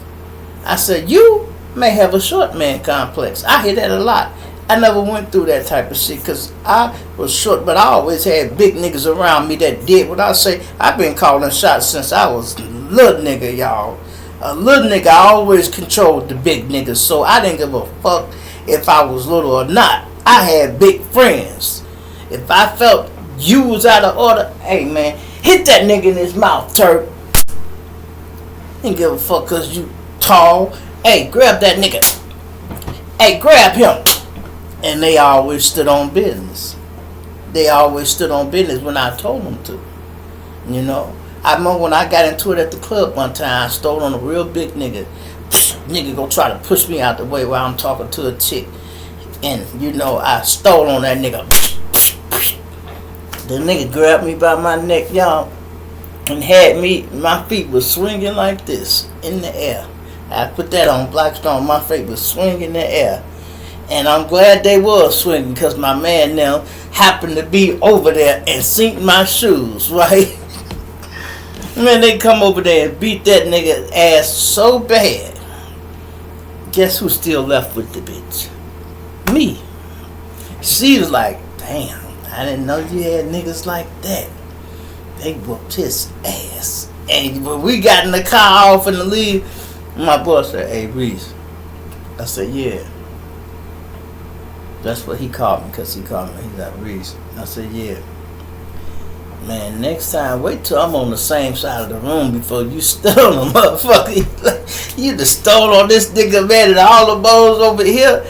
I said, you may have a short man complex. I hear that a lot. I never went through that type of shit because I was short, but I always had big niggas around me that did what I say. I've been calling shots since I was a little nigga, y'all. A little nigga, I always controlled the big niggas, so I didn't give a fuck if I was little or not. I had big friends. If I felt you was out of order, hey man, hit that nigga in his mouth, Turk. Didn't give a fuck cause you tall. Hey, grab that nigga. Hey, grab him. And they always stood on business. They always stood on business when I told them to. You know, I remember when I got into it at the club one time, I stole on a real big nigga. Nigga go try to push me out the way while I'm talking to a chick. And, you know, I stole on that nigga. The nigga grabbed me by my neck, y'all, and had me, my feet was swinging like this in the air. I put that on Blackstone, my feet was swinging in the air. And I'm glad they was swinging because my man now happened to be over there and seen my shoes, right? Man, they come over there and beat that nigga ass so bad. Guess who still left with the bitch? Me. She was like, damn, I didn't know you had niggas like that. They whooped his ass. And when we got in the car off in the leave, my boss said, hey, Reese. I said, yeah. That's what he called me, because he called me. He's like, Reese. I said, yeah. Man, next time, wait till I'm on the same side of the room before you stole a motherfucker. You just stole on this nigga, man, and all the boys over here.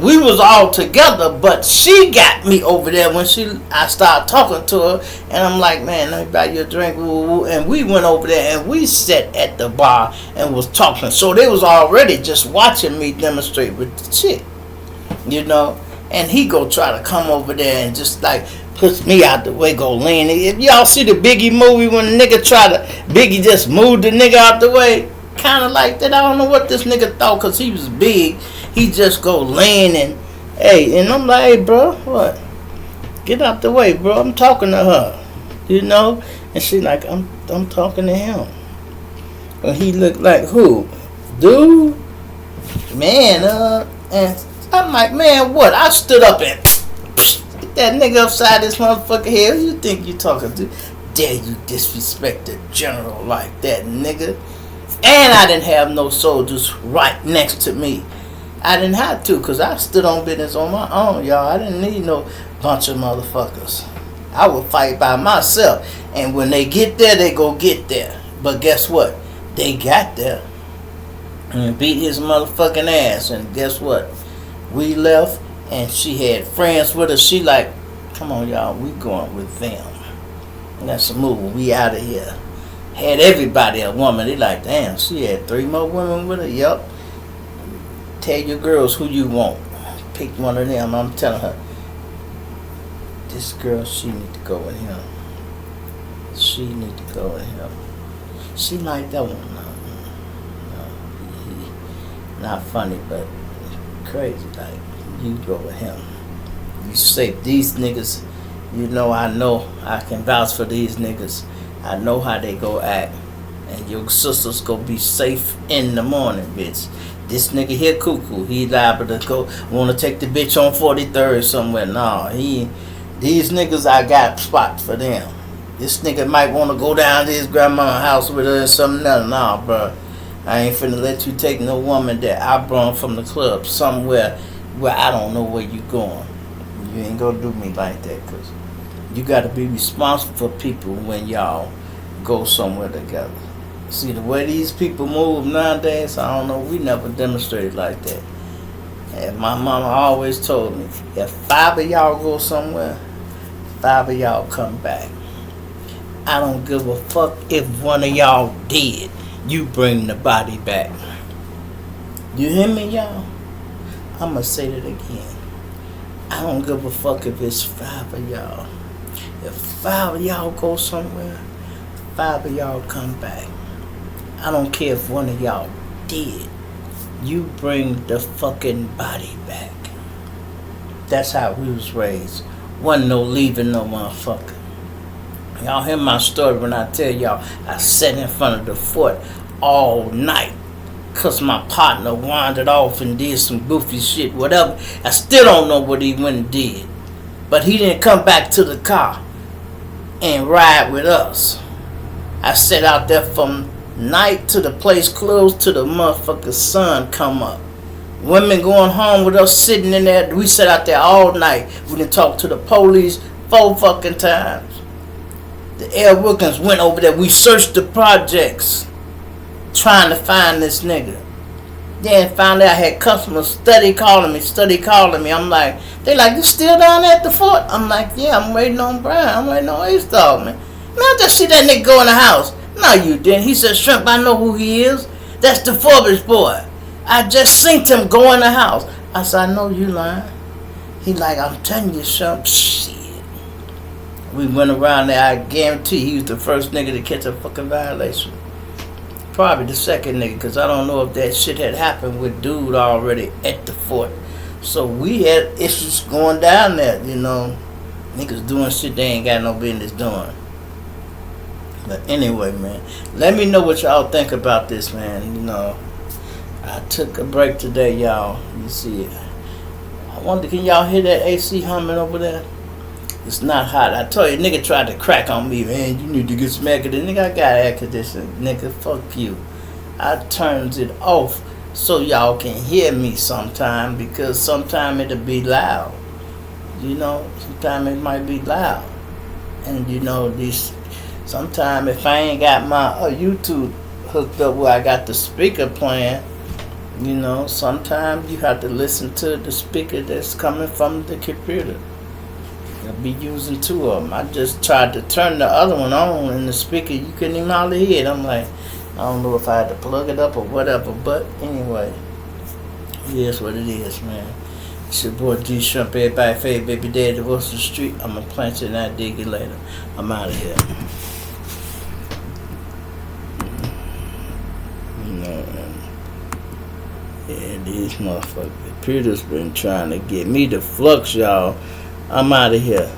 We was all together, but she got me over there when I started talking to her, and I'm like, man, let me buy you a drink, and we went over there and we sat at the bar and was talking. So they was already just watching me demonstrate with the chick, you know. And he go try to come over there and just like push me out the way, go lean. If y'all see the Biggie movie when the nigga Biggie just moved the nigga out the way, kind of like that. I don't know what this nigga thought, cause he was big. He just go laying and, hey, and I'm like, hey, bro, what? Get out the way, bro. I'm talking to her, you know? And she like, I'm talking to him. And he looked like, who? Dude? Man, and I'm like, man, what? I stood up and get that nigga upside this motherfucker head. Who you think you talking to? Dare you disrespect the general like that, nigga? And I didn't have no soldiers right next to me. I didn't have to, because I stood on business on my own, y'all. I didn't need no bunch of motherfuckers. I would fight by myself. And when they get there, they go get there. But guess what? They got there and beat his motherfucking ass. And guess what? We left, and she had friends with her. She like, come on, y'all, we going with them. And that's a move. We out of here. Had everybody a woman. They like, damn, she had 3 more women with her. Yup. Tell your girls who you want. Pick one of them. I'm telling her, this girl, she need to go with him. She need to go with him. She like that one. No, not funny, but crazy. Like, you go with him. You safe. These niggas, you know I can vouch for these niggas. I know how they go act. And your sisters go be safe in the morning, bitch. This nigga here cuckoo. He liable to go want to take the bitch on 43rd somewhere. Nah, these niggas, I got spots for them. This nigga might want to go down to his grandma's house with her or something else. Nah, bro. I ain't finna let you take no woman that I brought from the club somewhere where I don't know where you going. You ain't gonna do me like that, because you gotta be responsible for people when y'all go somewhere together. See, the way these people move nowadays, I don't know, we never demonstrated like that. And my mama always told me, if 5 of y'all go somewhere, 5 of y'all come back. I don't give a fuck if one of y'all dead. You bring the body back. You hear me, y'all? I'ma say that again. I don't give a fuck if it's 5 of y'all. If 5 of y'all go somewhere, 5 of y'all come back. I don't care if one of y'all dead. You bring the fucking body back. That's how we was raised Wasn't no leaving no motherfucker. Y'all hear my story when I tell y'all I sat in front of the fort all night. Cause my partner wandered off and did some goofy shit, whatever. I still don't know what he went and did. But he didn't come back to the car and ride with us. I sat out there from night to the place closed to the motherfucking sun come up. Women going home with us sitting in there. We sat out there all night. We done talked to the police 4 fucking times. The Air Wilkins went over there. We searched the projects trying to find this nigga. Then found out I had customers steady calling me. I'm like, they like, you still down there at the fort? I'm like, yeah, I'm waiting on Brian. I'm waiting on Ace Dog, man. Man, I just see that nigga go in the house. No, you didn't. He said, Shrimp, I know who he is. That's the Forbes boy. I just seen him go in the house. I said, I know you lying. He like, I'm telling you, Shrimp, shit. We went around there. I guarantee he was the first nigga to catch a fucking violation. Probably the second nigga, because I don't know if that shit had happened with dude already at the fort. So we had issues going down there, you know. Niggas doing shit they ain't got no business doing. But anyway, man, let me know what y'all think about this, man. You know, I took a break today, y'all. You see it. I wonder, can y'all hear that AC humming over there? It's not hot. I told you, nigga tried to crack on me, man. You need to get some air conditioning. Nigga, I got air conditioning. Nigga, fuck you. I turns it off so y'all can hear me sometime, because sometime it'll be loud. You know, sometime it might be loud. And you know, sometime if I ain't got my YouTube hooked up where I got the speaker playing, you know, sometimes you have to listen to the speaker that's coming from the computer. I'll be using 2 of them. I just tried to turn the other one on in the speaker. You couldn't even hardly hear it. I'm like, I don't know if I had to plug it up or whatever. But anyway, it is what it is, man. It's your boy G Shrimp, everybody favorite baby daddy, the Wilson Street. I'm going to plant you and I dig you later. I'm out of here. You know, yeah, these motherfuckers. Peter's been trying to get me to flux, y'all. I'm out of here.